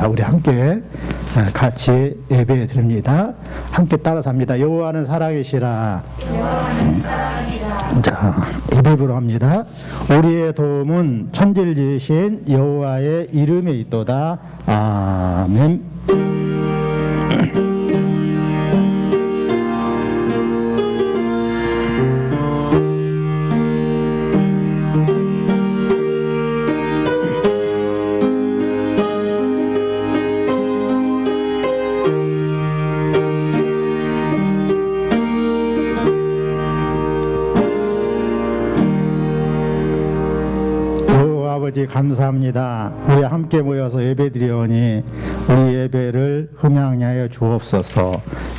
우리 함께 같이 예배 드립니다. 함께 따라서 합니다. 여호와는 살아계시라. 자, 예배부로 합니다. 우리의 도움은 천지를 지으신 여호와의 이름에 있도다. 아멘. 아버지 감사합니다. 우리 함께 모여서 예배드리오니 우리 예배를 흠양히 하여 주옵소서.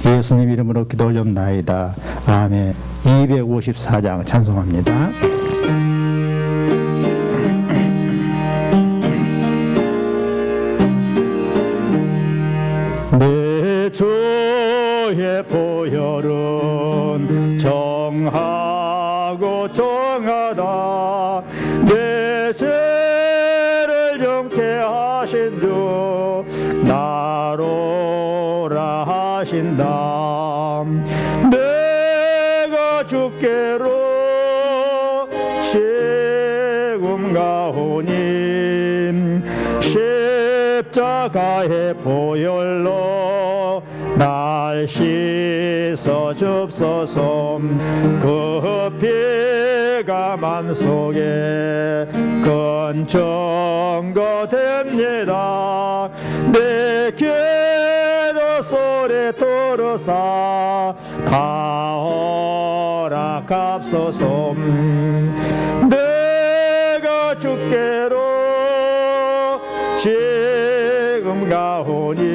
예수님 이름으로 기도 올렸나이다. 아멘. 254장 찬송합니다. 내 주의 보혈은 정하고 정하다. 내 죄를 정케 하신 주 나로라 하신다. 내가 주께로 지금 가오니 십자가의 보혈로 날 씻어 줍소서. 그 피가 맘속에 큰 증거 됩니다. 내 기도 소리 들으사 다 허락합소서. 내가 주께로 지금 가오니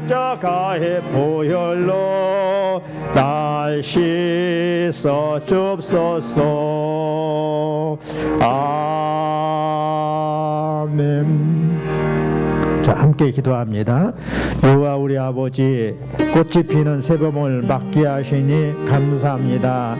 십자가의 보혈로 날 씻어 줍소서. 아멘. 자, 함께 기도합니다. 여호와 우리 아버지, 꽃이 피는 새봄을 맞게 하시니 감사합니다.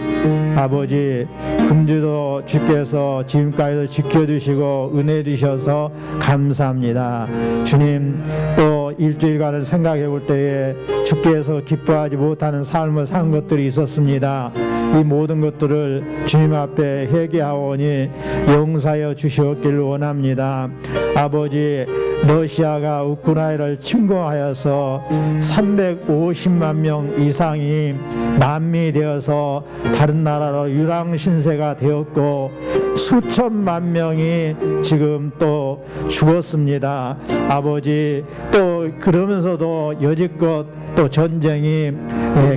아버지, 금주도 주께서 지금까지도 지켜주시고 은혜 주셔서 감사합니다. 주님, 또 일주일간을 생각해 볼 때에 주께서 기뻐하지 못하는 삶을 산 것들이 있었습니다. 이 모든 것들을 주님 앞에 회개하오니 용서하여 주시옵기를 원합니다. 아버지, 러시아가 우크라이나를 침공하여서 350만 명 이상이 난민이 되어서 다른 나라로 유랑 신세가 되었고 수천만 명이 지금 또 죽었습니다. 아버지, 또 그러면서도 여지껏 또 전쟁이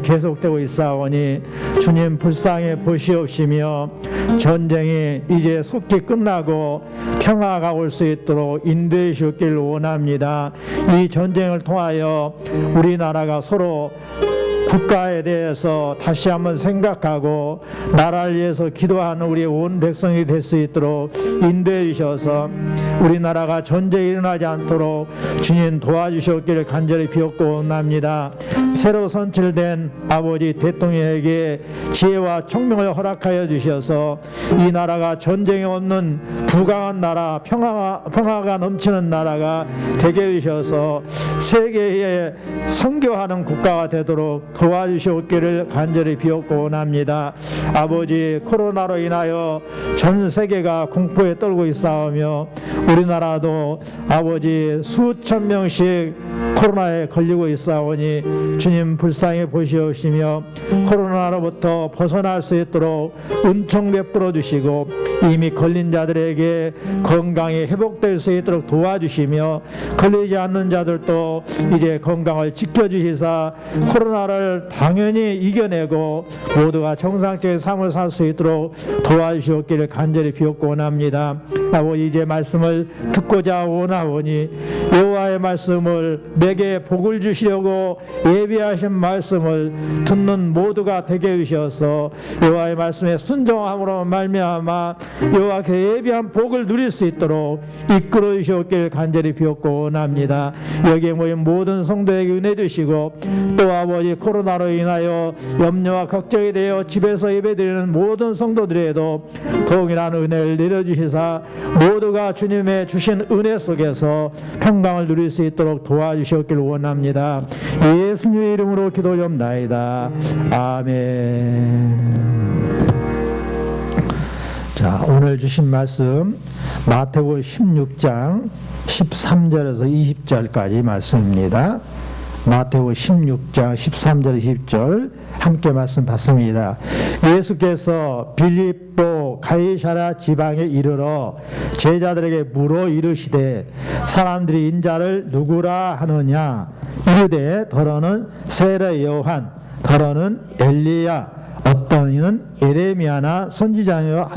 계속되고 있사오니 주님 불쌍히 보시옵시며 전쟁이 이제 속히 끝나고 평화가 올 수 있도록 인도해 주시길 원합니다. 이 전쟁을 통하여 우리나라가 서로 국가에 대해서 다시 한번 생각하고 나라를 위해서 기도하는 우리 온 백성이 될 수 있도록 인도해 주셔서 우리나라가 전쟁이 일어나지 않도록 주님 도와주셨기를 간절히 비옵고 원합니다. 새로 선출된 아버지 대통령에게 지혜와 총명을 허락하여 주셔서 이 나라가 전쟁이 없는 부강한 나라, 평화가 넘치는 나라가 되게 해주셔서 세계에 선교하는 국가가 되도록 도와주시옵기를 간절히 비옵고 원합니다. 아버지, 코로나로 인하여 전 세계가 공포에 떨고 있사오며 우리나라도 아버지 수천 명씩 코로나에 걸리고 있사오니 주님 불쌍히 보시옵시며 코로나로부터 벗어날 수 있도록 은총 베풀어 주시고 이미 걸린 자들에게 건강이 회복될 수 있도록 도와주시며 걸리지 않는 자들도 이제 건강을 지켜주시사 코로나를 당연히 이겨내고 모두가 정상적인 삶을 살 수 있도록 도와주시옵기를 간절히 비옵고 원합니다. 아버지, 이제 말씀을 듣고자 원하오니 여호와의 말씀을 내게 복을 주시려고 예비하신 말씀을 듣는 모두가 되게 해주셔서 여호와의 말씀에 순종함으로 말미암아 여호와께 예비한 복을 누릴 수 있도록 이끌어 주시옵기를 간절히 비옵고 원합니다. 여기에 모인 모든 성도에게 은혜 주시고 또 아버지 코로나로 인하여 염려와 걱정이 되어 집에서 예배드리는 모든 성도들에도 더욱이나 은혜를 내려주시사 모두가 주님의 주신 은혜 속에서 평강을 누릴 수 있도록 도와주시옵기를 원합니다. 예수님의 이름으로 기도 올려옵나이다. 아멘. 자, 오늘 주신 말씀 마태복음 16장 13절에서 20절까지 말씀입니다. 마태복음 16장 13절 20절 함께 말씀 받습니다. 예수께서 빌립보 가이사랴 지방에 이르러 제자들에게 물어 이르시되 사람들이 인자를 누구라 하느냐 이르되 더러는 세례 요한 더러는 엘리야 어떤 이는 에레미야나 선지자여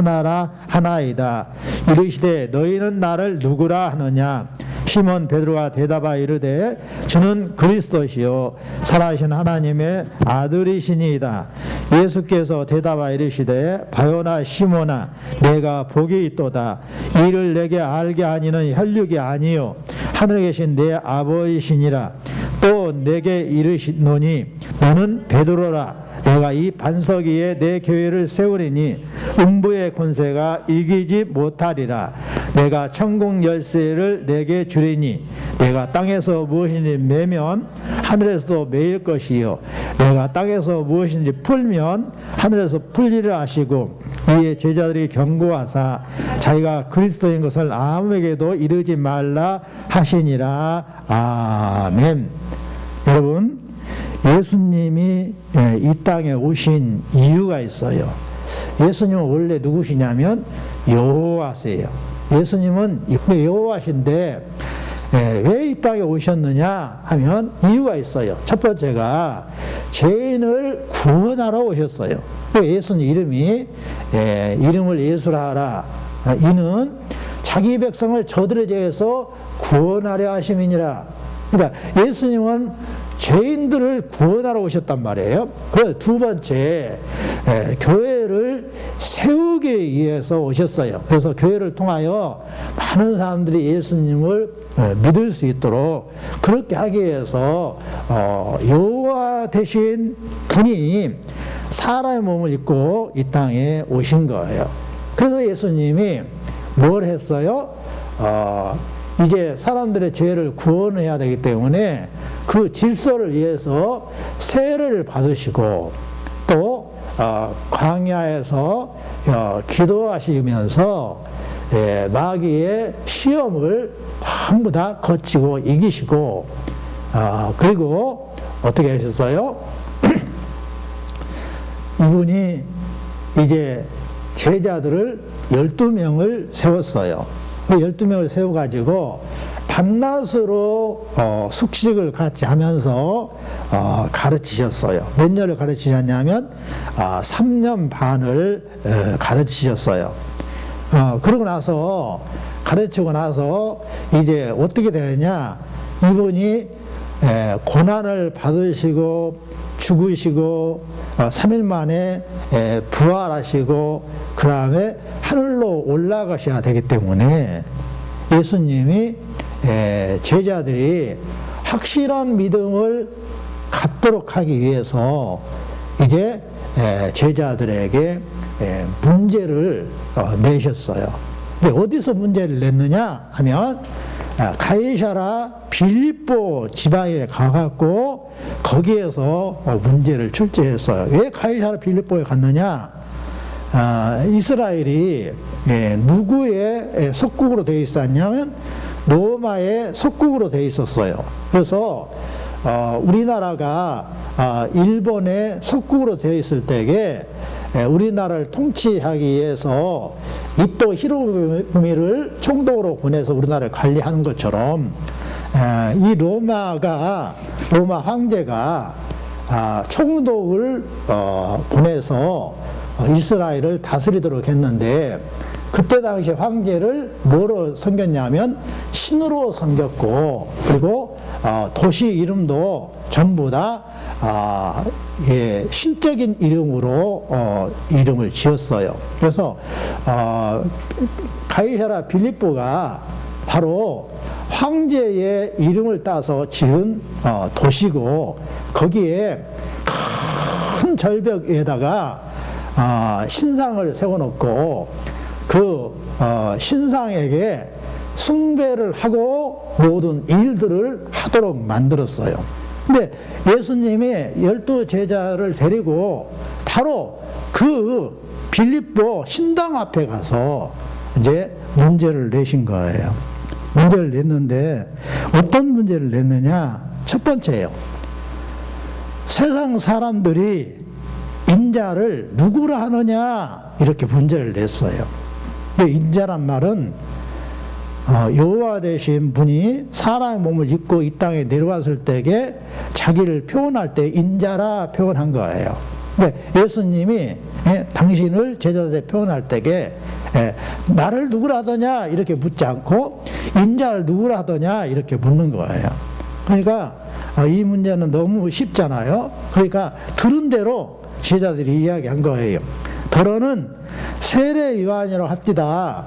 하나이다. 이르시되 너희는 나를 누구라 하느냐 시몬 베드로가 대답하여 이르되 주는 그리스도시요 살아계신 하나님의 아들이시니이다. 예수께서 대답하여 이르시되 바요나 시몬아 내가 복이 있도다. 이를 내게 알게 하니는 혈육이 아니요 하늘에 계신 내 아버지시니라. 또 내게 이르시노니 너는 베드로라. 내가 이 반석 위에 내 교회를 세우리니 음부의 권세가 이기지 못하리라. 내가 천국 열쇠를 내게 주리니 내가 땅에서 무엇인지 매면 하늘에서도 매일 것이요 내가 땅에서 무엇인지 풀면 하늘에서 풀리라 하시고 이에 제자들이 경고하사 자기가 그리스도인 것을 아무에게도 이르지 말라 하시니라. 아멘. 여러분, 예수님이 이 땅에 오신 이유가 있어요. 예수님은 원래 누구시냐면 여호와세요. 예수님은 여호와신데 왜 이 땅에 오셨느냐 하면 이유가 있어요. 첫 번째가 죄인을 구원하러 오셨어요. 예수님 이름을 예수라 하라. 이는 자기 백성을 저들의 죄에서 구원하려 하심이니라. 그러니까 예수님은 죄인들을 구원하러 오셨단 말이에요. 그 두 번째, 교회를 세우기 위해서 오셨어요. 그래서 교회를 통하여 많은 사람들이 예수님을 믿을 수 있도록 그렇게 하기 위해서 여호와 되신 분이 사람의 몸을 입고 이 땅에 오신 거예요. 그래서 예수님이 뭘 했어요? 이제 사람들의 죄를 구원해야 되기 때문에 그 질서를 위해서 세례를 받으시고 또 광야에서 기도하시면서 마귀의 시험을 전부 다 거치고 이기시고 그리고 어떻게 하셨어요? 이분이 이제 제자들을 12명을 세웠어요. 그 12명을 세워가지고 밤낮으로 숙식을 같이 하면서 가르치셨어요. 몇 년을 가르치셨냐면 3년 반을 가르치셨어요. 그러고 나서 가르치고 나서 이제 어떻게 되느냐, 이분이 고난을 받으시고 죽으시고 3일 만에 부활하시고 그 다음에 하늘로 올라가셔야 되기 때문에 예수님이 제자들이 확실한 믿음을 갖도록 하기 위해서 이제 제자들에게 문제를 내셨어요. 어디서 문제를 냈느냐 하면 가이사랴 빌립보 지방에 가갖고 거기에서 문제를 출제했어요. 왜 가이사랴 빌립보에 갔느냐? 이스라엘이 누구의 속국으로 되어 있었냐면 로마의 속국으로 되어 있었어요. 그래서 우리나라가 일본의 속국으로 되어 있을 때에 우리나라를 통치하기 위해서 이토 히로부미를 총독으로 보내서 우리나라를 관리하는 것처럼 이 로마 황제가 총독을 보내서 이스라엘을 다스리도록 했는데 그때 당시 황제를 뭐로 섬겼냐면 신으로 섬겼고 그리고 도시 이름도 전부 다 신적인 이름으로 이름을 지었어요. 그래서 가이사랴 빌립보가 바로 황제의 이름을 따서 지은 도시고 거기에 큰 절벽에다가 신상을 세워놓고 그 신상에게 숭배를 하고 모든 일들을 하도록 만들었어요. 근데 예수님이 12제자를 데리고 바로 그 빌립보 신당 앞에 가서 이제 문제를 내신 거예요. 문제를 냈는데 어떤 문제를 냈느냐? 첫 번째예요. 세상 사람들이 인자를 누구라 하느냐? 이렇게 문제를 냈어요. 근데 인자란 말은 여호와 되신 분이 사람의 몸을 입고 이 땅에 내려왔을 때에 자기를 표현할 때 인자라 표현한 거예요. 근데 예수님이 당신을 제자들에 표현할 때에 나를 누구라 하더냐 이렇게 묻지 않고 인자를 누구라 하더냐 이렇게 묻는 거예요. 그러니까 이 문제는 너무 쉽잖아요. 그러니까 들은 대로 제자들이 이야기한 거예요. 더러는 세례 요한이라고 합디다.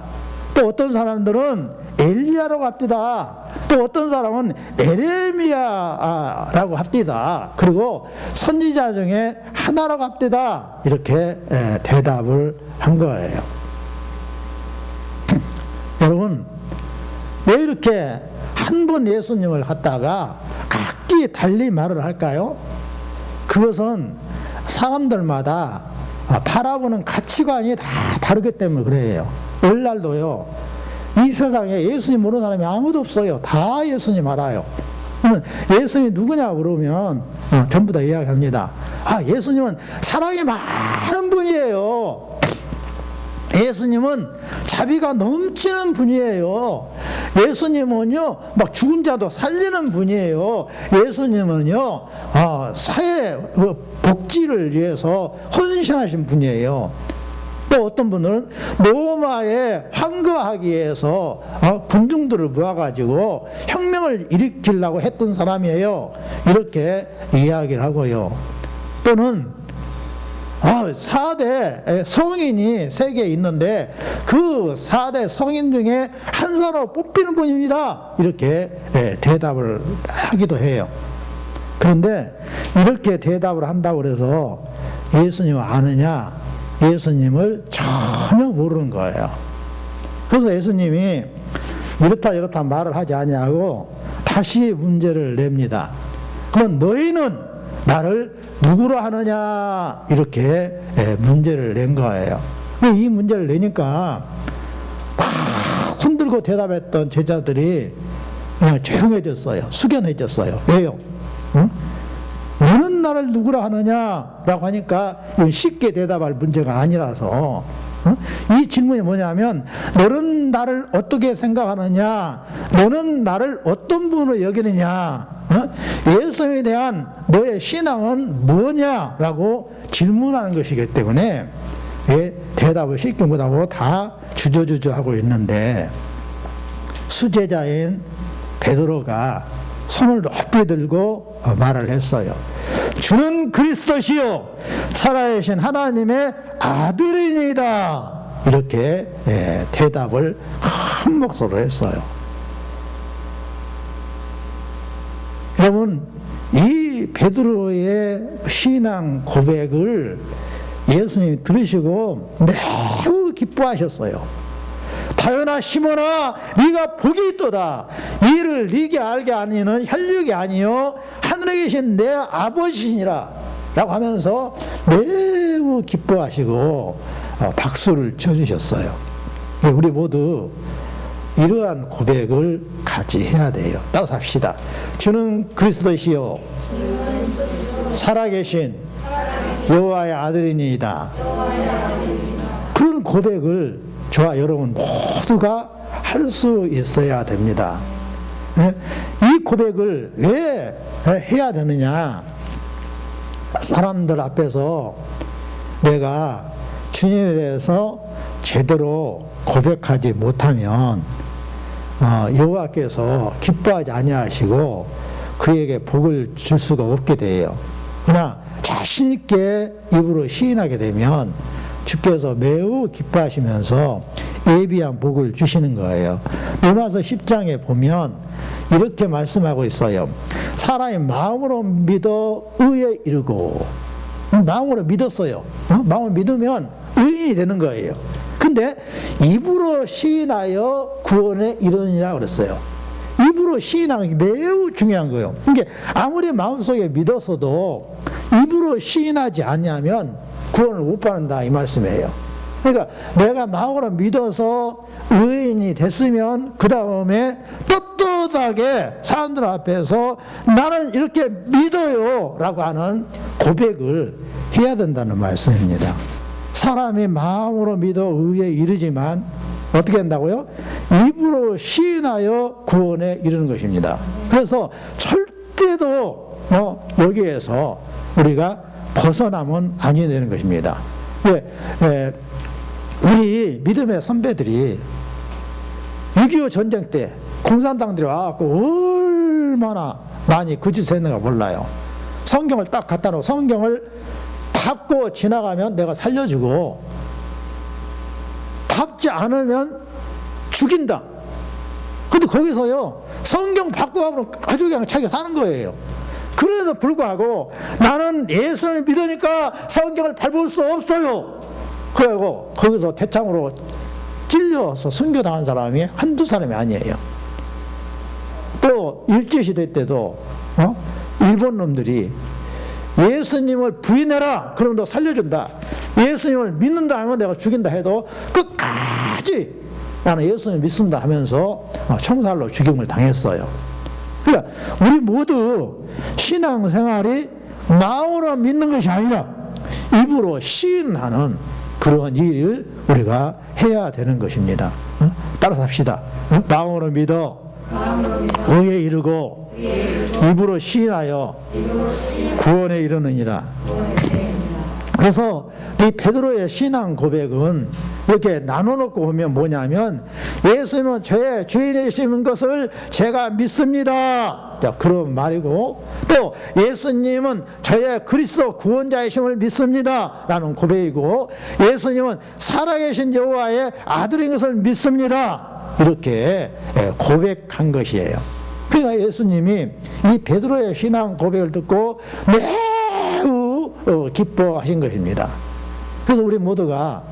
또 어떤 사람들은 엘리야라고 합디다. 또 어떤 사람은 에레미야라고 합디다. 그리고 선지자 중에 하나라고 합디다. 이렇게 대답을 한 거예요. 여러분, 왜 이렇게 한 번 예수님을 갖다가 각기 달리 말을 할까요? 그것은 사람들마다 바라보는 가치관이 다 다르기 때문에 그래요. 오늘날도요, 이 세상에 예수님 모르는 사람이 아무도 없어요. 다 예수님 알아요. 그러면 예수님이 누구냐 그러면 전부 다 이야기합니다. 예수님은 사랑이 많은 분이에요. 예수님은 자비가 넘치는 분이에요. 예수님은요, 막 죽은 자도 살리는 분이에요. 예수님은요, 사회 복지를 위해서 헌신하신 분이에요. 또 어떤 분은 로마에 항거하기 위해서 군중들을 모아가지고 혁명을 일으키려고 했던 사람이에요. 이렇게 이야기를 하고요. 또는 4대 성인이 세계에 있는데 그 4대 성인 중에 한 사람으로 뽑히는 분입니다. 이렇게 대답을 하기도 해요. 그런데 이렇게 대답을 한다고 해서 예수님을 아느냐? 예수님을 전혀 모르는 거예요. 그래서 예수님이 이렇다 말을 하지 않냐고 다시 문제를 냅니다. 그럼 너희는 나를 누구로 하느냐? 이렇게 문제를 낸 거예요. 이 문제를 내니까 막 흔들고 대답했던 제자들이 그냥 조용해졌어요. 숙연해졌어요. 왜요? 너는 나를 누구라 하느냐라고 하니까 이건 쉽게 대답할 문제가 아니라서 이 질문이 뭐냐면 너는 나를 어떻게 생각하느냐, 너는 나를 어떤 분으로 여기느냐, 예수님에 대한 너의 신앙은 뭐냐라고 질문하는 것이기 때문에 대답을 쉽게 못하고 다 주저주저 하고 있는데 수제자인 베드로가 손을 높이 들고 말을 했어요. 주는 그리스도시요 살아계신 하나님의 아들이니이다. 이렇게 대답을 큰 목소리로 했어요. 여러분, 이 베드로의 신앙 고백을 예수님이 들으시고 매우 기뻐하셨어요. 다요나 시몬아 네가 복이 있도다. 이를 네게 알게 아니는 혈육이 아니요 하늘에 계신 내 아버지시니라 라고 하면서 매우 기뻐하시고 박수를 쳐주셨어요. 우리 모두 이러한 고백을 같이 해야 돼요. 따라서 합시다. 주는 그리스도시요 살아계신 여호와의 아들이니이다. 그런 고백을 저와 여러분 모두가 할 수 있어야 됩니다. 이 고백을 왜 해야 되느냐? 사람들 앞에서 내가 주님에 대해서 제대로 고백하지 못하면 여호와께서 기뻐하지 아니하시고 그에게 복을 줄 수가 없게 돼요. 그러나 자신 있게 입으로 시인하게 되면 주께서 매우 기뻐하시면서 예비한 복을 주시는 거예요. 로마서 10장에 보면 이렇게 말씀하고 있어요. 사람이 마음으로 믿어 의에 이르고, 마음으로 믿었어요. 마음으로 믿으면 의인이 되는 거예요. 근데 입으로 시인하여 구원에 이르느니라 그랬어요. 입으로 시인하는 게 매우 중요한 거예요. 이게 아무리 마음속에 믿어서도 입으로 시인하지 않냐면 구원을 못 받는다 이 말씀이에요. 그러니까 내가 마음으로 믿어서 의인이 됐으면 그 다음에 떳떳하게 사람들 앞에서 나는 이렇게 믿어요 라고 하는 고백을 해야 된다는 말씀입니다. 사람이 마음으로 믿어 의에 이르지만 어떻게 한다고요? 입으로 시인하여 구원에 이르는 것입니다. 그래서 절대로 여기에서 우리가 벗어나면 아니 되는 것입니다. 우리 믿음의 선배들이 6.25 전쟁 때 공산당들이 와갖고 얼마나 많이 그 짓을 했는가 몰라요. 성경을 딱 갖다 놓고 성경을 밟고 지나가면 내가 살려주고 밟지 않으면 죽인다. 근데 거기서요 성경 밟고 가면 아주 그냥 자기가 사는 거예요. 그래서 불구하고 나는 예수를 믿으니까 성경을 밟을 수 없어요. 그리고 거기서 대창으로 찔려서 순교당한 사람이 한두 사람이 아니에요. 또 일제시대 때도 일본 놈들이 예수님을 부인해라 그러면 너 살려준다, 예수님을 믿는다 하면 내가 죽인다 해도 끝까지 나는 예수님 믿습니다 하면서 총살로 죽임을 당했어요. 그러니까 우리 모두 신앙생활이 마음으로 믿는 것이 아니라 입으로 시인하는 그런 일을 우리가 해야 되는 것입니다. 따라서 합시다. 마음으로 믿어 의에 이르고 입으로 시인하여 구원에 이르느니라. 그래서 이 베드로의 신앙 고백은 이렇게 나눠놓고 보면 뭐냐면 예수님은 저의 주인이신 것을 제가 믿습니다. 그런 말이고, 또 예수님은 저의 그리스도 구원자이심을 믿습니다 라는 고백이고, 예수님은 살아계신 여호와의 아들인 것을 믿습니다 이렇게 고백한 것이에요. 그러니까 예수님이 이 베드로의 신앙 고백을 듣고 매우 기뻐하신 것입니다. 그래서 우리 모두가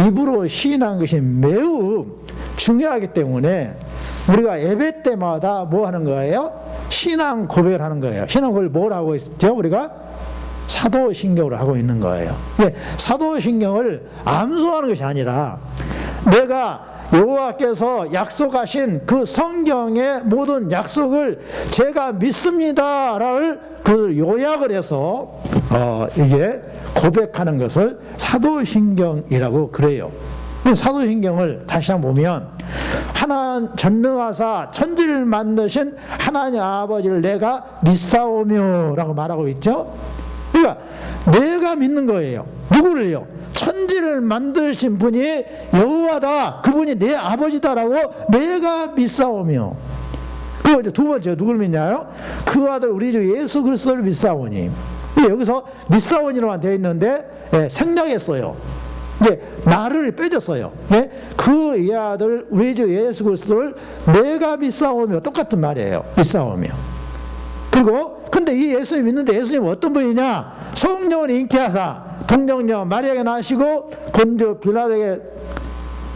입으로 시인한 것이 매우 중요하기 때문에 우리가 예배 때마다 뭐 하는 거예요? 신앙 고백을 하는 거예요. 신앙 고백을 뭘 하고 있죠? 우리가 사도신경으로 하고 있는 거예요. 사도신경을 암송하는 것이 아니라 내가 여호와께서 약속하신 그 성경의 모든 약속을 제가 믿습니다를 그 요약을 해서 이게 고백하는 것을 사도신경이라고 그래요. 사도신경을 다시 한번 보면 전능하사 천지를 만드신 하나님 아버지를 내가 믿사오며 라고 말하고 있죠. 그러니까 내가 믿는 거예요. 누구를요? 천지를 만드신 분이 여호와다, 그분이 내 아버지다라고 내가 믿사오며. 그리고 이제 두 번째 누굴 믿냐요? 그 아들 우리 주 예수 그리스도를 믿사오니. 여기서 믿사오니로만 되어 있는데 생략했어요. 이제 나를 빼줬어요. 그 이 아들 우리 주 예수 그리스도를 내가 믿사오며, 똑같은 말이에요. 믿사오며. 그리고 근데 이 예수님 믿는데 예수님 어떤 분이냐? 성령을 잉태하사 동정녀 마리아에게 나시고 본주 빌라도에게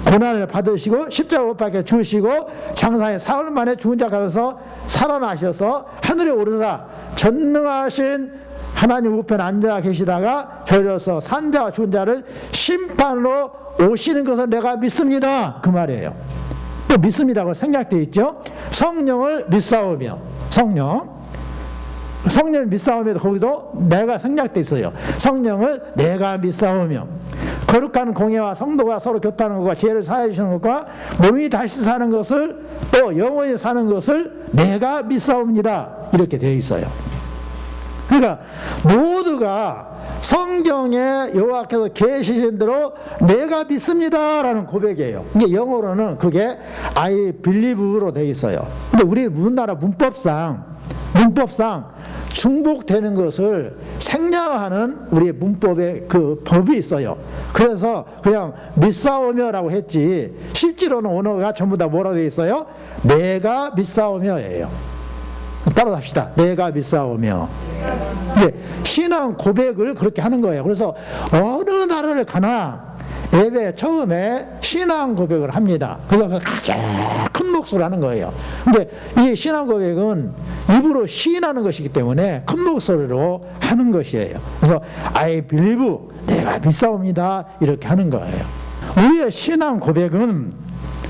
고난을 받으시고 십자가 못 박혀 죽으시고 장사에 사흘 만에 죽은 자 가서 살아나셔서 하늘에 오르사 전능하신 하나님 우편에 앉아 계시다가 저리로서 산자와 죽은 자를 심판으로 오시는 것을 내가 믿습니다. 그 말이에요. 또 믿습니다고 생략되어 있죠. 성령을 믿사오며, 성령을 믿사오며도 거기도 내가 생략되어 있어요. 성령을 내가 믿사오며, 거룩한 공예와 성도가 서로 교통하는 것과 지혜를 사해 주시는 것과 몸이 다시 사는 것을 또 영원히 사는 것을 내가 믿사옵니다 이렇게 되어 있어요. 그러니까 모두가 성경에 여호와께서 계시신 대로 내가 믿습니다라는 고백이에요. 이게 영어로는 그게 I believe로 되어 있어요. 근데 우리 우리나라 문법상 중복되는 것을 생략하는 우리 문법의 그 법이 있어요. 그래서 그냥 믿사오며라고 했지 실제로는 언어가 전부 다 뭐라고 되어 있어요? 내가 믿사오며예요. 따라서 합시다. 내가 믿사오며. 신앙 고백을 그렇게 하는 거예요. 그래서 어느 나라를 가나 예배 처음에 신앙 고백을 합니다. 그래서 아주 큰 목소리로 하는 거예요. 근데 이 신앙 고백은 입으로 시인하는 것이기 때문에 큰 목소리로 하는 것이에요. 그래서 I believe, 내가 믿사옵니다, 이렇게 하는 거예요. 우리의 신앙 고백은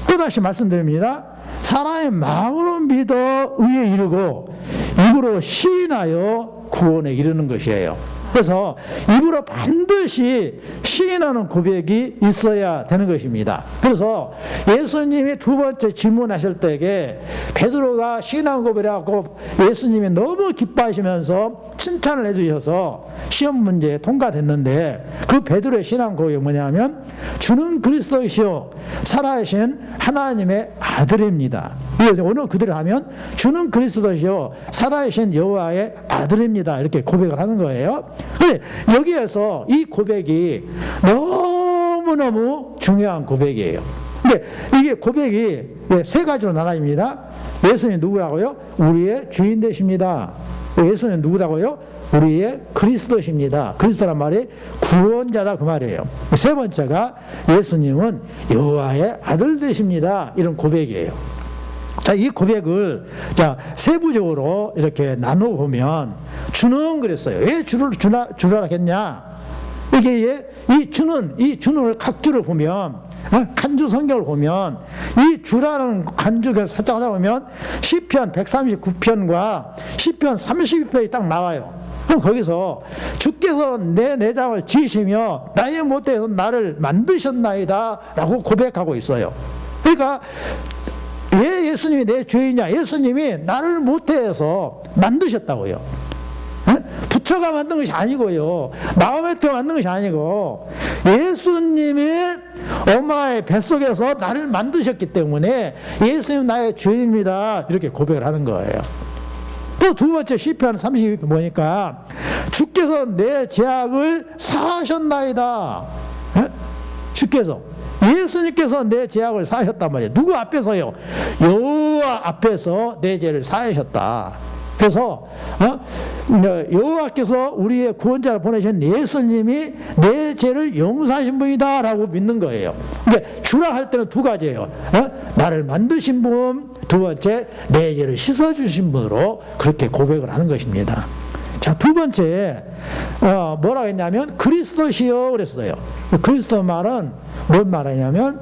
또다시 말씀드립니다. 사람의 마음으로 믿어 의에 이르고 입으로 시인하여 구원에 이르는 것이에요. 그래서 입으로 반드시 시인하는 고백이 있어야 되는 것입니다. 그래서 예수님이 두 번째 질문하실 때에 베드로가 시인한 고백이라고 예수님이 너무 기뻐하시면서 칭찬을 해주셔서 시험 문제에 통과됐는데, 그 베드로의 신앙 고백이 뭐냐면 주는 그리스도이시오 살아계신 하나님의 아들입니다. 이거 오늘 그대로 하면 주는 그리스도시요 살아계신 여호와의 아들입니다, 이렇게 고백을 하는 거예요. 근데 여기에서 이 고백이 너무너무 중요한 고백이에요. 근데 이게 고백이 세 가지로 나눠집니다. 예수님 누구라고요? 우리의 주인 되십니다. 예수님 누구라고요? 우리의 그리스도십니다. 그리스도란 말이 구원자다, 그 말이에요. 세 번째가 예수님은 여호와의 아들 되십니다, 이런 고백이에요. 자, 이 고백을 세부적으로 이렇게 나누어 보면 주는 그랬어요. 왜 주를 주라 했냐? 이게 이 주는을 각주를 보면, 간주 성경을 보면 이 주라는 간주를 살짝 찾아보면 시편 139편과 시편 32편이 딱 나와요. 그럼 거기서 주께서 내 내장을 지으시며 나의 못대에서 나를 만드셨나이다 라고 고백하고 있어요. 그러니까 왜 예수님이 내 죄이냐? 예수님이 나를 모태에서 만드셨다고요. 부처가 만든 것이 아니고요, 마음의 태가 만든 것이 아니고 예수님이 엄마의 뱃속에서 나를 만드셨기 때문에 예수님 나의 죄입니다, 이렇게 고백을 하는 거예요. 또 두 번째 시편 32편 보니까 주께서 내 죄악을 사하셨나이다. 주께서, 예수님께서 내 죄악을 사하셨단 말이에요. 누구 앞에서요? 여호와 앞에서 내 죄를 사하셨다. 그래서 여호와께서 우리의 구원자를 보내신 예수님이 내 죄를 용서하신 분이다 라고 믿는 거예요. 이제 주라 할 때는 두 가지예요. 나를 만드신 분, 두 번째 내 죄를 씻어주신 분으로 그렇게 고백을 하는 것입니다. 자, 두 번째 뭐라고 했냐면 그리스도시여 그랬어요. 그리스도 말은 뭔 말이냐면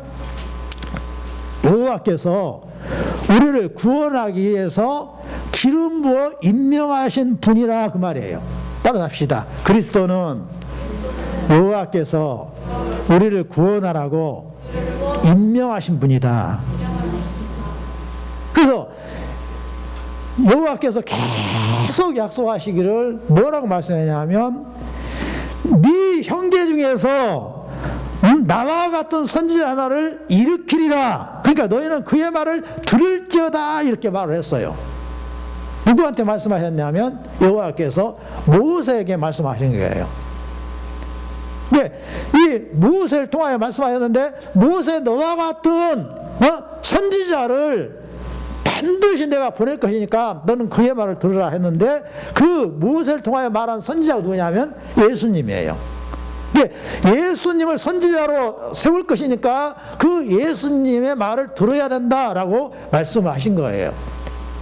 여호와께서 우리를 구원하기 위해서 기름 부어 임명하신 분이라, 그 말이에요. 따라합시다. 그리스도는 여호와께서 우리를 구원하라고 임명하신 분이다. 그래서 여호와께서 계속 약속하시기를 뭐라고 말씀하냐면 네 형제 중에서 나와 같은 선지자 하나를 일으키리라. 그러니까 너희는 그의 말을 들을지어다, 이렇게 말을 했어요. 누구한테 말씀하셨냐면 여호와께서 모세에게 말씀하신 거예요. 근데 이 모세를 통하여 말씀하셨는데 모세 너와 같은 선지자를 반드시 내가 보낼 것이니까 너는 그의 말을 들으라 했는데, 그 모세를 통하여 말한 선지자가 누구냐면 예수님이에요. 예수님을 선지자로 세울 것이니까 그 예수님의 말을 들어야 된다라고 말씀을 하신 거예요.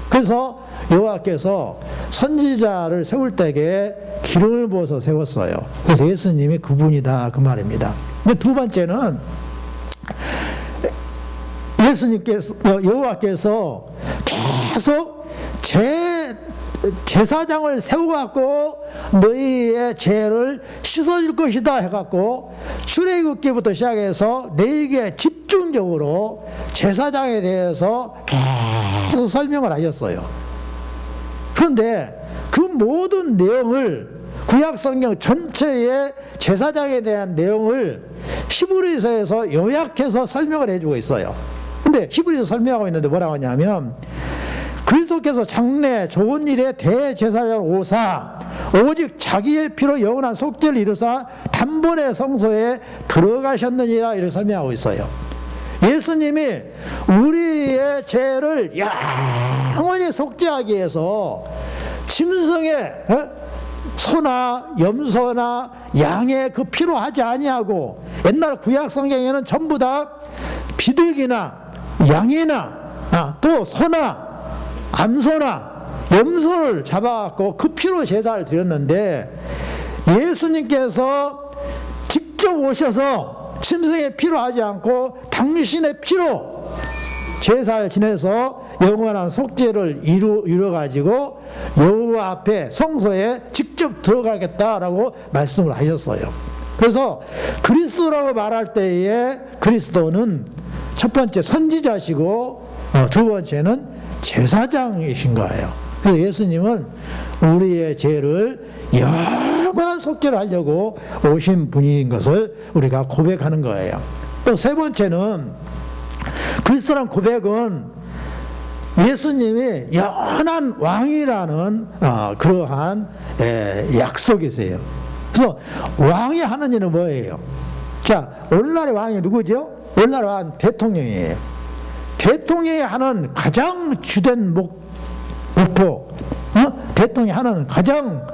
그래서 여호와께서 선지자를 세울 때에 기름을 부어서 세웠어요. 그래서 예수님이 그분이다, 그 말입니다. 근데 두 번째는 여호와께서 계속 제사장을 세워갖고 너희의 죄를 씻어줄 것이다 해갖고 출애굽기부터 시작해서 너희에게 집중적으로 제사장에 대해서 계속 설명을 하셨어요. 그런데 그 모든 내용을 구약성경 전체의 제사장에 대한 내용을 히브리서에서 요약해서 설명을 해주고 있어요. 근데 히브리서 설명하고 있는데 뭐라고 하냐면 그리스도께서 장래 좋은 일에 대제사장으로 오사 오직 자기의 피로 영원한 속죄를 이루사 단번에 성소에 들어가셨느니라, 이렇게 설명하고 있어요. 예수님이 우리의 죄를 영원히 속죄하기 위해서 짐승의 소나 염소나 양의 그 피로 하지 아니하고, 옛날 구약 성경에는 전부 다 비둘기나 양이나 또 소나 암소나 염소를 잡아갖고 그 피로 제사를 드렸는데 예수님께서 직접 오셔서 짐승의 피로 하지 않고 당신의 피로 제사를 지내서 영원한 속죄를 이루어가지고 여호와 앞에 성소에 직접 들어가겠다라고 말씀을 하셨어요. 그래서 그리스도라고 말할 때에 그리스도는 첫 번째 선지자시고 두 번째는 제사장이신 거예요. 그래서 예수님은 우리의 죄를 영원한 속죄를 하려고 오신 분인 것을 우리가 고백하는 거예요. 또 세 번째는 그리스도란 고백은 예수님이 영원한 왕이라는 그러한 약속이세요. 그래서 왕이 하는 일은 뭐예요? 자, 오늘날의 왕이 누구죠? 오늘날의 왕은 대통령이에요. 대통령이 하는 가장 주된 목표, 대통령이 하는 가장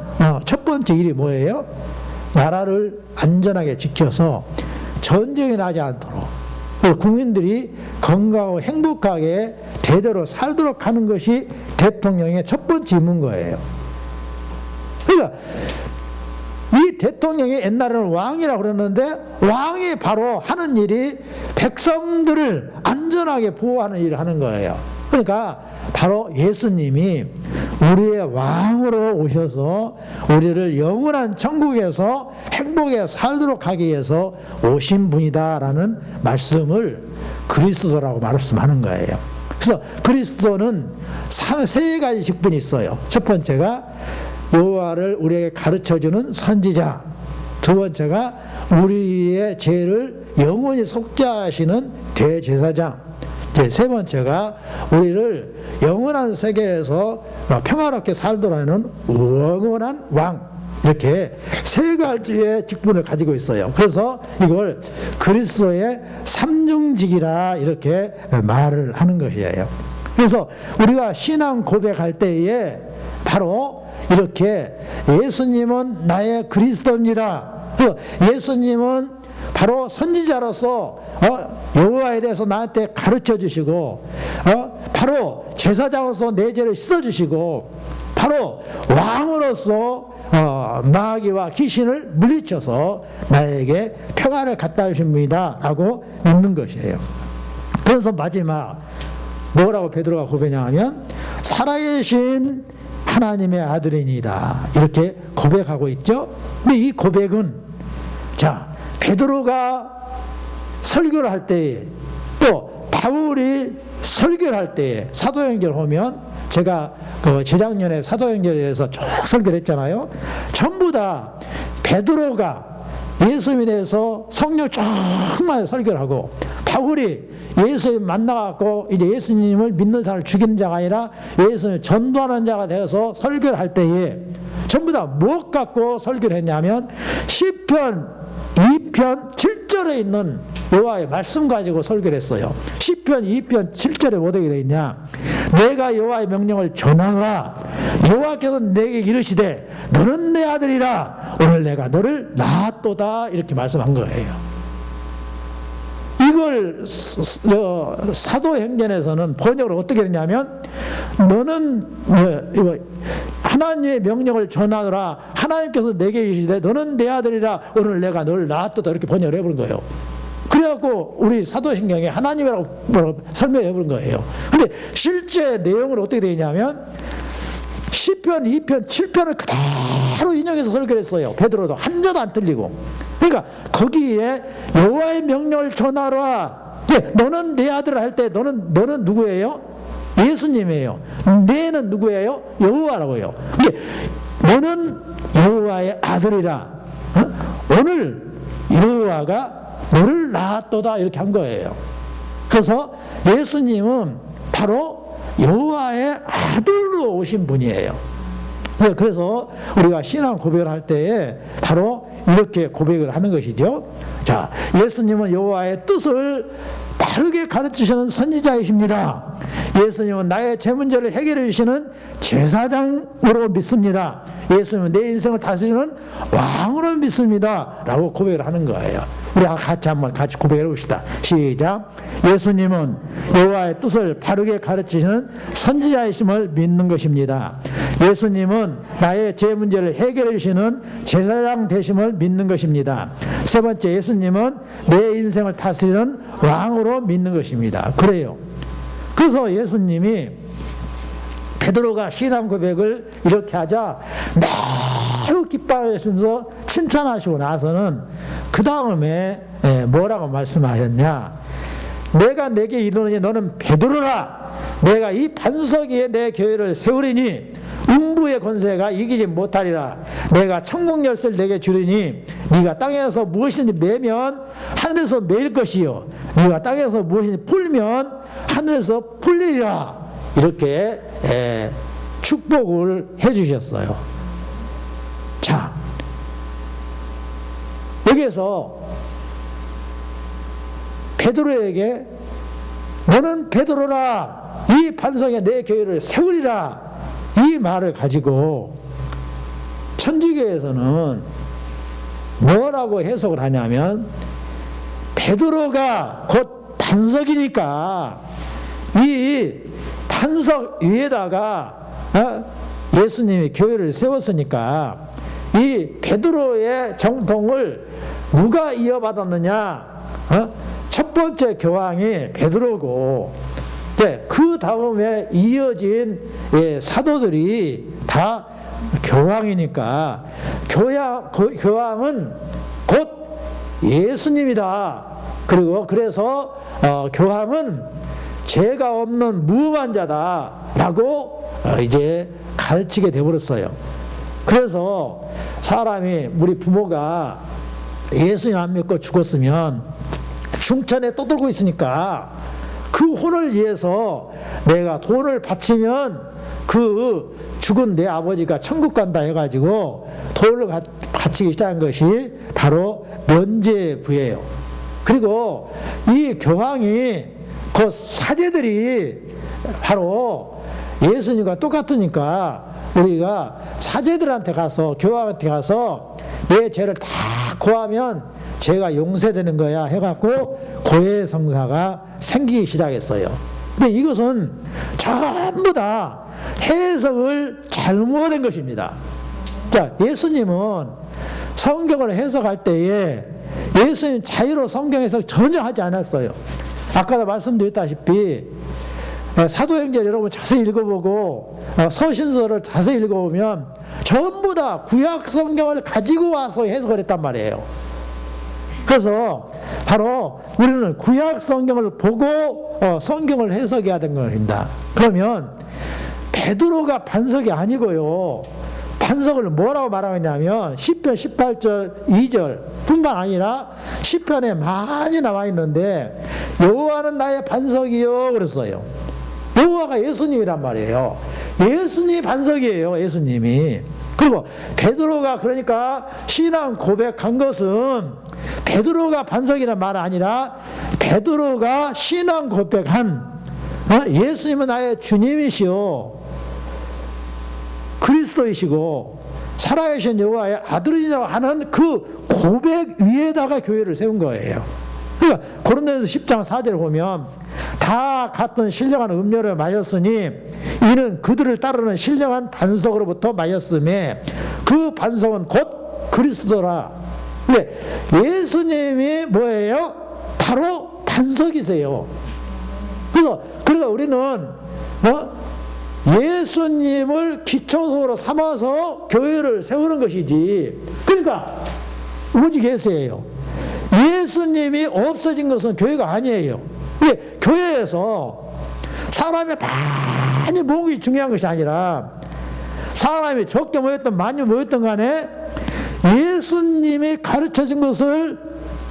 첫 번째 일이 뭐예요? 나라를 안전하게 지켜서 전쟁이 나지 않도록 국민들이 건강하고 행복하게 대대로 살도록 하는 것이 대통령의 첫 번째 임무인 거예요. 그러니까 이 대통령이 옛날에는 왕이라고 그랬는데 왕이 바로 하는 일이 백성들을 안전하게 보호하는 일을 하는 거예요. 그러니까 바로 예수님이 우리의 왕으로 오셔서 우리를 영원한 천국에서 행복하게 살도록 하기 위해서 오신 분이다라는 말씀을 그리스도라고 말씀하는 거예요. 그래서 그리스도는 세 가지 직분이 있어요. 첫 번째가 여호와를 우리에게 가르쳐주는 선지자, 두 번째가 우리의 죄를 영원히 속죄하시는 대제사장, 세 번째가 우리를 영원한 세계에서 평화롭게 살도록 하는 영원한 왕, 이렇게 세 가지의 직분을 가지고 있어요. 그래서 이걸 그리스도의 삼중직이라 이렇게 말을 하는 것이에요. 그래서 우리가 신앙 고백할 때에 바로 이렇게 예수님은 나의 그리스도입니다. 예수님은 바로 선지자로서 여호와에 대해서 나한테 가르쳐 주시고 바로 제사장으로서 내 죄를 씻어 주시고 바로 왕으로서 마귀와 귀신을 물리쳐서 나에게 평화를 갖다 주신 분이다 라고 믿는 것이에요. 그래서 마지막 뭐라고 베드로가 고백하냐면 살아계신 하나님의 아들이니이다 이렇게 고백하고 있죠. 근데 이 고백은 자 베드로가 설교를 할 때에 또 바울이 설교를 할 때에 사도행전을 보면 제가 그 재작년에 사도행전에 대해서 쭉 설교를 했잖아요. 전부 다 베드로가 예수님에 대해서 성령 정말 설교를 하고 바울이 예수님 만나갖고 이제 예수님을 믿는 사람을 죽이는 자가 아니라 예수님을 전도하는 자가 되어서 설교를 할 때에 전부 다 무엇 갖고 설교를 했냐면 시편 2편 7절에 있는 여호와의 말씀 가지고 설교를 했어요. 시편 2편 7절에 어떻게 되어 있냐? 내가 여호와의 명령을 전하노라. 여호와께서 내게 이르시되 너는 내 아들이라 오늘 내가 너를 낳았도다 이렇게 말씀한 거예요. 이걸 사도행전에서는 번역을 어떻게 했냐면 너는 하나님의 명령을 전하노라. 하나님께서 내게 이르시되 너는 내 아들이라 오늘 내가 너를 낳았도다 이렇게 번역을 해버린 거예요. 그래갖고 우리 사도신경에 하나님이라고 설명해버린 거예요. 근데 실제 내용은 어떻게 되냐면 시편 2편 7편을 그대로 인용해서 설교를 했어요. 베드로도 한 절 안 틀리고. 그러니까 거기에 여호와의 명령을 전하라. 너는 내 아들을 할 때 너는 누구예요? 예수님이에요. 내는 누구예요? 여호와라고요. 근데 너는 여호와의 아들이라. 오늘 여호와가 너를 낳았도다 이렇게 한 거예요. 그래서 예수님은 바로 여호와의 아들로 오신 분이에요. 그래서 우리가 신앙 고백을 할 때에 바로 이렇게 고백을 하는 것이죠. 자, 예수님은 여호와의 뜻을 바르게 가르치시는 선지자이십니다. 예수님은 나의 죄 문제를 해결해 주시는 제사장으로 믿습니다. 예수님은 내 인생을 다스리는 왕으로 믿습니다. 라고 고백을 하는 거예요. 우리 같이 한번 고백해 봅시다. 시작. 예수님은 여호와의 뜻을 바르게 가르치시는 선지자이심을 믿는 것입니다. 예수님은 나의 죄 문제를 해결해 주시는 제사장 되심을 믿는 것입니다. 세 번째, 예수님은 내 인생을 다스리는 왕으로 믿는 것입니다. 그래요. 그래서 예수님이 베드로가 신앙 고백을 이렇게 하자 매우 기뻐하시면서 칭찬하시고 나서는 그 다음에 뭐라고 말씀하셨냐? 내가 내게 이르노니 너는 베드로라. 내가 이 반석 위에 내 교회를 세우리니 음부의 권세가 이기지 못하리라. 내가 천국 열쇠를 내게 주리니 네가 땅에서 무엇이든지 매면 하늘에서 매일 것이요 네가 땅에서 무엇이든지 풀면 하늘에서 풀리리라. 이렇게 축복을 해주셨어요. 자, 여기에서 베드로에게 너는 베드로라. 이 반석에 내 교회를 세우리라. 이 말을 가지고 천주교에서는 뭐라고 해석을 하냐면 베드로가 곧 반석이니까 이 반석 위에다가 예수님이 교회를 세웠으니까 이 베드로의 정통을 누가 이어받았느냐? 첫 번째 교황이 베드로고 그 다음에 이어진 사도들이 다 교황이니까 교황은 곧 예수님이다. 그리고 그래서 교황은 죄가 없는 무음한 자다라고 이제 가르치게 되어버렸어요. 그래서 사람이 우리 부모가 예수님 안 믿고 죽었으면 중천에 떠들고 있으니까 그 혼을 위해서 내가 돈을 바치면 그 죽은 내 아버지가 천국 간다 해가지고 돈을 바치기 시작한 것이 바로 면죄부예요. 그리고 이 교황이 그 사제들이 바로 예수님과 똑같으니까 우리가 사제들한테 가서 교황한테 가서 내 죄를 다 고하면 죄가 용서되는 거야 해갖고 고해성사가 생기기 시작했어요. 근데 이것은 전부 다 해석을 잘못한 것입니다. 자, 예수님은 성경을 해석할 때에 예수님 자유로 성경 해석 전혀 하지 않았어요. 아까도 말씀드렸다시피 사도행전 여러분 자세히 읽어보고 서신서를 자세히 읽어보면 전부 다 구약 성경을 가지고 와서 해석을 했단 말이에요. 그래서 바로 우리는 구약 성경을 보고 성경을 해석해야 되는 겁니다. 그러면 베드로가 반석이 아니고요. 반석을 뭐라고 말하냐면 시편 18절 2절 뿐만 아니라 시편에 많이 나와 있는데 여호와는 나의 반석이요 그랬어요. 여호와가 예수님이란 말이에요. 예수님이 반석이에요. 예수님이. 그리고 베드로가 그러니까 신앙 고백한 것은 베드로가 반석이란 말 아니라 베드로가 신앙 고백한 예수님은 나의 주님이시오 그리스도이시고 살아계신 여호와의 아들이라고 하는 그 고백 위에다가 교회를 세운 거예요. 그러니까 고린도전서 10장 4절을 보면 다 같은 신령한 음료를 마셨으니 이는 그들을 따르는 신령한 반석으로부터 마셨음에 그 반석은 곧 그리스도라. 예수님이 뭐예요? 바로 반석이세요. 그래서 그러니까 우리는 예수님을 기초소로 삼아서 교회를 세우는 것이지. 그러니까 오직 예수예요. 예수님이 없어진 것은 교회가 아니에요. 교회에서 사람이 많이 모으는 게 중요한 것이 아니라 사람이 적게 모였든 많이 모였든 간에 예수님이 가르쳐준 것을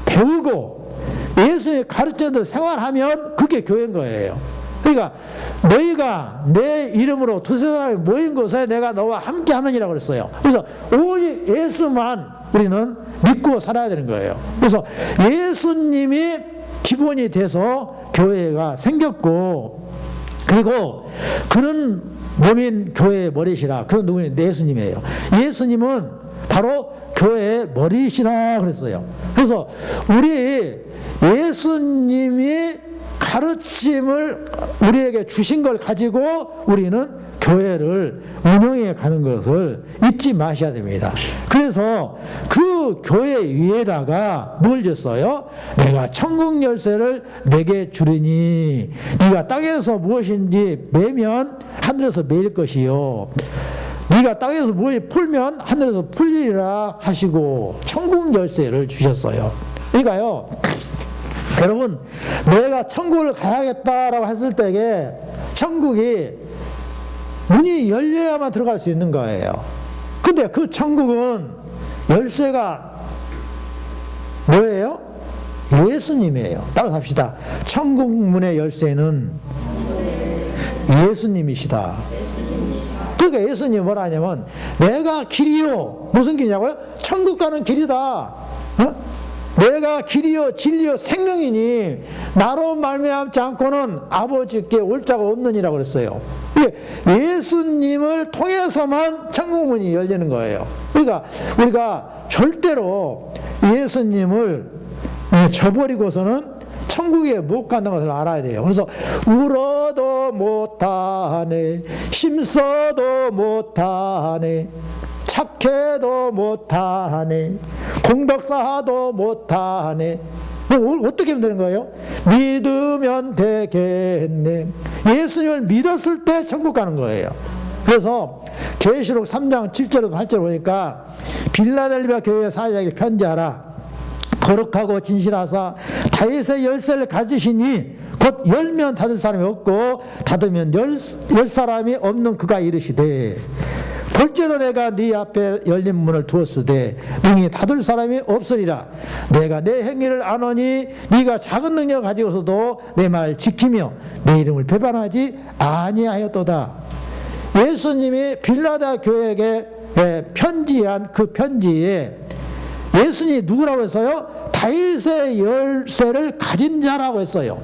배우고 예수님이 가르쳐준 대로 생활하면 그게 교회인 거예요. 그러니까 너희가 내 이름으로 두세 사람이 모인 곳에 내가 너와 함께 하느니라고 그랬어요. 그래서 오직 예수만 우리는 믿고 살아야 되는 거예요. 그래서 예수님이 기본이 돼서 교회가 생겼고 그리고 그런 몸인 교회의 머리시라. 그런 누구냐? 예수님이에요. 예수님은 바로 교회의 머리시라 그랬어요. 그래서 우리 예수님이 가르침을 우리에게 주신 걸 가지고 우리는 교회를 운영해 가는 것을 잊지 마셔야 됩니다. 그래서 그 교회 위에다가 뭘 줬어요? 내가 천국 열쇠를 내게 주리니 네가 땅에서 무엇인지 매면 하늘에서 매일 것이요 네가 땅에서 무엇이 풀면 하늘에서 풀리리라 하시고 천국 열쇠를 주셨어요. 그러니까요, 여러분, 내가 천국을 가야겠다라고 했을 때에 천국이 문이 열려야만 들어갈 수 있는 거예요. 근데 그 천국은 열쇠가 뭐예요? 예수님이에요. 따라서 합시다. 천국 문의 열쇠는 예수님이시다. 그러니까 예수님이 뭐라 하냐면 내가 길이요. 무슨 길이냐고요? 천국 가는 길이다. 내가 길이요 진리요 생명이니 나로 말미암지 않고는 아버지께 올 자가 없느니라 그랬어요. 예수님을 통해서만 천국 문이 열리는 거예요. 그러니까 우리가 절대로 예수님을 저버리고서는 천국에 못 간다는 것을 알아야 돼요. 그래서 울어도 못하네, 힘써도 못하네, 착해도 못하네, 공덕사도 못하네. 어떻게 하면 되는 거예요? 믿으면 되겠네. 예수님을 믿었을 때 천국 가는 거예요. 그래서 계시록 3장 7절에서 8절 보니까 빌라델비아 교회 사자에게 편지하라. 거룩하고 진실하사 다윗의 열쇠를 가지시니 곧 열면 닫을 사람이 없고 닫으면 열 사람이 없는 그가 이르시되 볼지도 내가 네 앞에 열린 문을 두었으되 능히 닫을 사람이 없으리라. 내가 내 행위를 아노니 네가 작은 능력을 가지고서도 내 말 지키며 내 이름을 배반하지 아니하였도다. 예수님이 빌라델비아 교회에게 편지한 그 편지에 예수님이 누구라고 했어요? 다윗의 열쇠를 가진 자라고 했어요.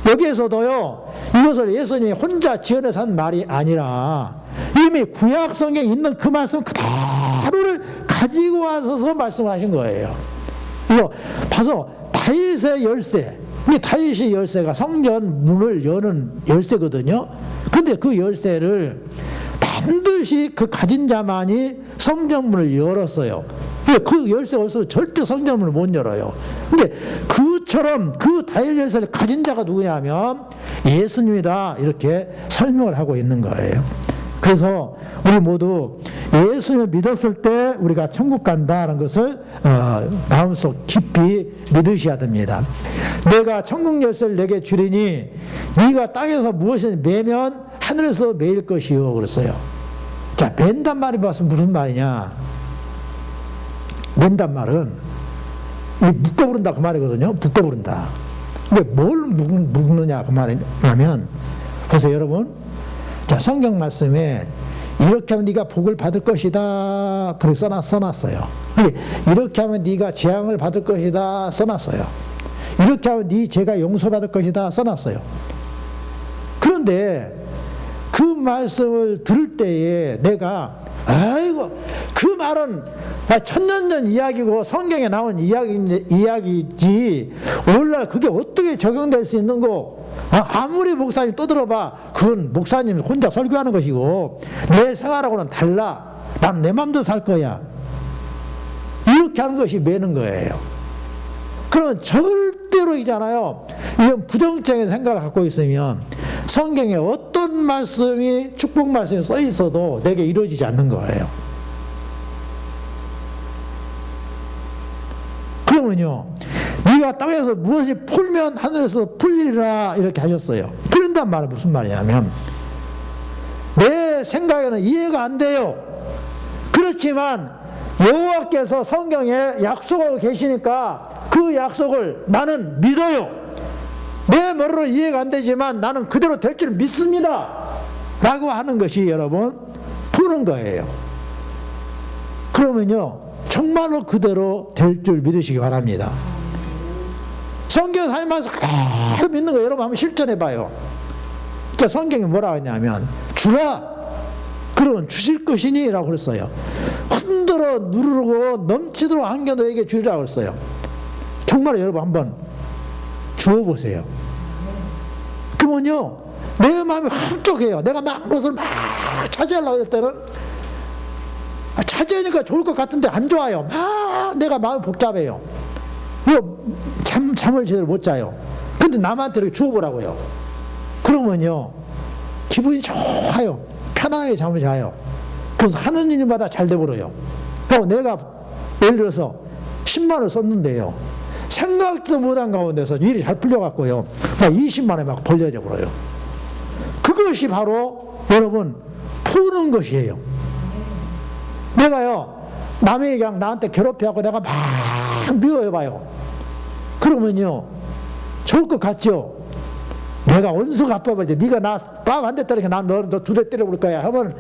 여기에서도요, 이것을 예수님이 혼자 지어내서 한 말이 아니라 이미 구약 성경에 있는 그 말씀 그대로를 가지고 와서 말씀을 하신 거예요. 그래서 봐서 다윗의 열쇠, 다윗의 열쇠가 성전 문을 여는 열쇠거든요. 근데 그 열쇠를 반드시 그 가진 자만이 성전문을 열었어요. 그 열쇠가 없어서 절대 성전문을 못 열어요. 근데 그처럼 그 다윗 열쇠를 가진 자가 누구냐면 예수님이다, 이렇게 설명을 하고 있는 거예요. 그래서 우리 모두 예수님을 믿었을 때 우리가 천국 간다는 것을 마음속 깊이 믿으셔야 됩니다. 내가 천국 열쇠를 내게 주리니 네가 땅에서 무엇을 매면 하늘에서 매일 것이요 그랬어요. 자, 맨단 말이 무슨 말이냐? 맨단 말은 묶어부른다 그 말이거든요. 묶어부른다. 근데 뭘 묶느냐 그 말이냐면, 보세요 여러분. 자, 성경 말씀에 이렇게 하면 네가 복을 받을 것이다 그렇게 써놨어요. 이렇게 하면 네가 재앙을 받을 것이다 써놨어요. 이렇게 하면 네 죄가 용서받을 것이다 써놨어요. 그런데 그 말씀을 들을 때에 내가 아이고 그 말은 천년전 이야기고 성경에 나온 이야기지 오늘날 그게 어떻게 적용될 수 있는 거? 아무리 목사님 떠들어봐 그건 목사님 혼자 설교하는 것이고 내 생활하고는 달라. 난 내 맘대로 살 거야. 이렇게 하는 것이 매는 거예요. 그러면 절대로 있잖아요. 이건 부정적인 생각을 갖고 있으면 성경에 어떤 말씀이 축복 말씀이 써 있어도 내게 이루어지지 않는 거예요. 그러면요, 네가 땅에서 무엇이 풀면 하늘에서 풀리리라 이렇게 하셨어요. 풀린단 말은 무슨 말이냐면 내 생각에는 이해가 안 돼요. 그렇지만 여호와께서 성경에 약속하고 계시니까 그 약속을 나는 믿어요. 내 머리로 이해가 안 되지만 나는 그대로 될 줄 믿습니다 라고 하는 것이 여러분 푸는 거예요. 그러면요 정말로 그대로 될 줄 믿으시기 바랍니다. 성경 살면서 그대로 믿는 거 여러분 한번 실천해 봐요. 진짜 성경에 뭐라고 했냐면 주라 그러면 주실 것이니 라고 그랬어요. 흔들어 누르고 넘치도록 안겨 너에게 주리라고 그랬어요. 정말 여러분 한번 주어보세요. 그러면요 내 마음이 흡족해요. 내가 막 것을 막 차지하려고 할 때는 차지하니까 좋을 것 같은데 안 좋아요. 막 내가 마음이 복잡해요. 이거 잠을 제대로 못 자요. 근데 남한테 이렇게 주어보라고요. 그러면요 기분이 좋아요. 편안하게 잠을 자요. 그래서 하는 일마다 잘 돼버려요. 그리고 내가 예를 들어서 10만 원을 썼는데요 생각도 못한 가운데서 일이 잘 풀려갖고요 20만 원이 막 벌려져 버려요. 그것이 바로 여러분 푸는 것이에요. 내가요 남이 그냥 나한테 괴롭혀갖고 내가 막 미워해봐요. 그러면요 좋을 것 같죠? 내가 원수가 아파버리지. 네가 나 밥 안 됐다니까 난 너 2대 때려볼 거야 하면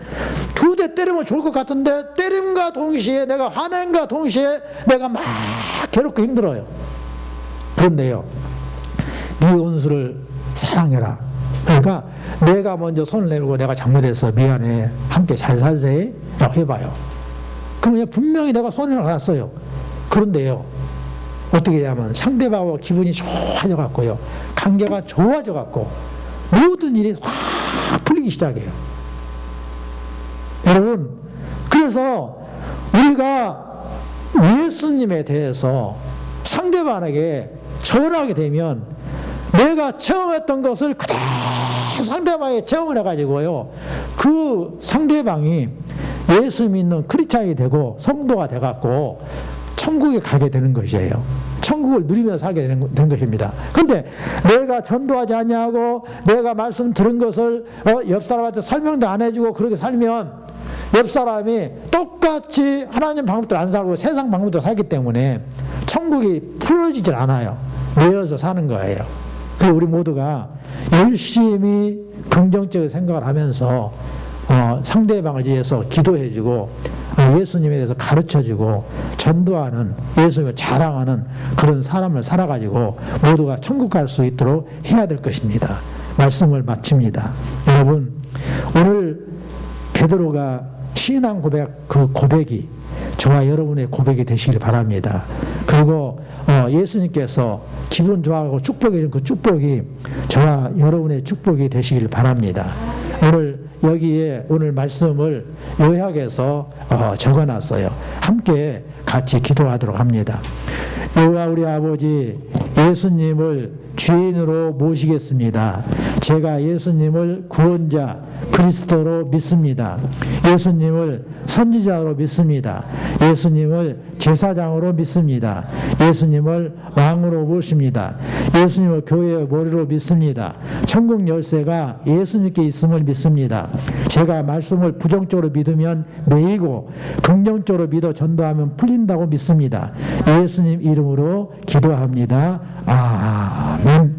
2대 때리면 좋을 것 같은데 때림과 동시에 내가 화낸과 동시에 내가 막 괴롭고 힘들어요. 그런데요 네 원수를 사랑해라. 그러니까 내가 먼저 손을 내밀고 내가 잘못해서 미안해 함께 잘 살세 라고 해봐요. 그러면 분명히 내가 손을 놨어요. 그런데요 어떻게 하냐면 상대방하고 기분이 좋아져 갖고요 관계가 좋아져 갖고 모든 일이 확 풀리기 시작해요. 여러분 그래서 우리가 예수님에 대해서 상대방에게 절하게 되면 내가 체험했던 것을 그대로 상대방에 체험을 해가지고요 그 상대방이 예수 믿는 크리스찬이 되고 성도가 돼갖고 천국에 가게 되는 것이에요. 천국을 누리면서 살게 되는 것입니다. 근데 내가 전도하지 않냐고 내가 말씀 들은 것을 옆 사람한테 설명도 안 해주고 그렇게 살면 옆 사람이 똑같이 하나님 방법대로 안 살고 세상 방법대로 살기 때문에 천국이 풀어지질 않아요. 내어서 사는 거예요. 그래서 우리 모두가 열심히 긍정적인 생각을 하면서 상대방을 위해서 기도해주고 예수님에 대해서 가르쳐주고 전도하는 예수님을 자랑하는 그런 사람을 살아가지고 모두가 천국 갈 수 있도록 해야 될 것입니다. 말씀을 마칩니다. 여러분 오늘 베드로가 신앙 고백 그 고백이 저와 여러분의 고백이 되시길 바랍니다. 그리고 예수님께서 기분 좋아하고 축복해 준 그 축복이 저와 여러분의 축복이 되시길 바랍니다. 오늘 여기에 오늘 말씀을 요약해서 적어놨어요. 함께 같이 기도하도록 합니다. 여호와 우리 아버지 예수님을 주인으로 모시겠습니다. 제가 예수님을 구원자 그리스도로 믿습니다. 예수님을 선지자로 믿습니다. 예수님을 제사장으로 믿습니다. 예수님을 왕으로 모십니다. 예수님을 교회의 머리로 믿습니다. 천국 열쇠가 예수님께 있음을 믿습니다. 제가 말씀을 부정적으로 믿으면 매이고 긍정적으로 믿어 전도하면 풀린다고 믿습니다. 예수님 이름으로 기도합니다. 아멘.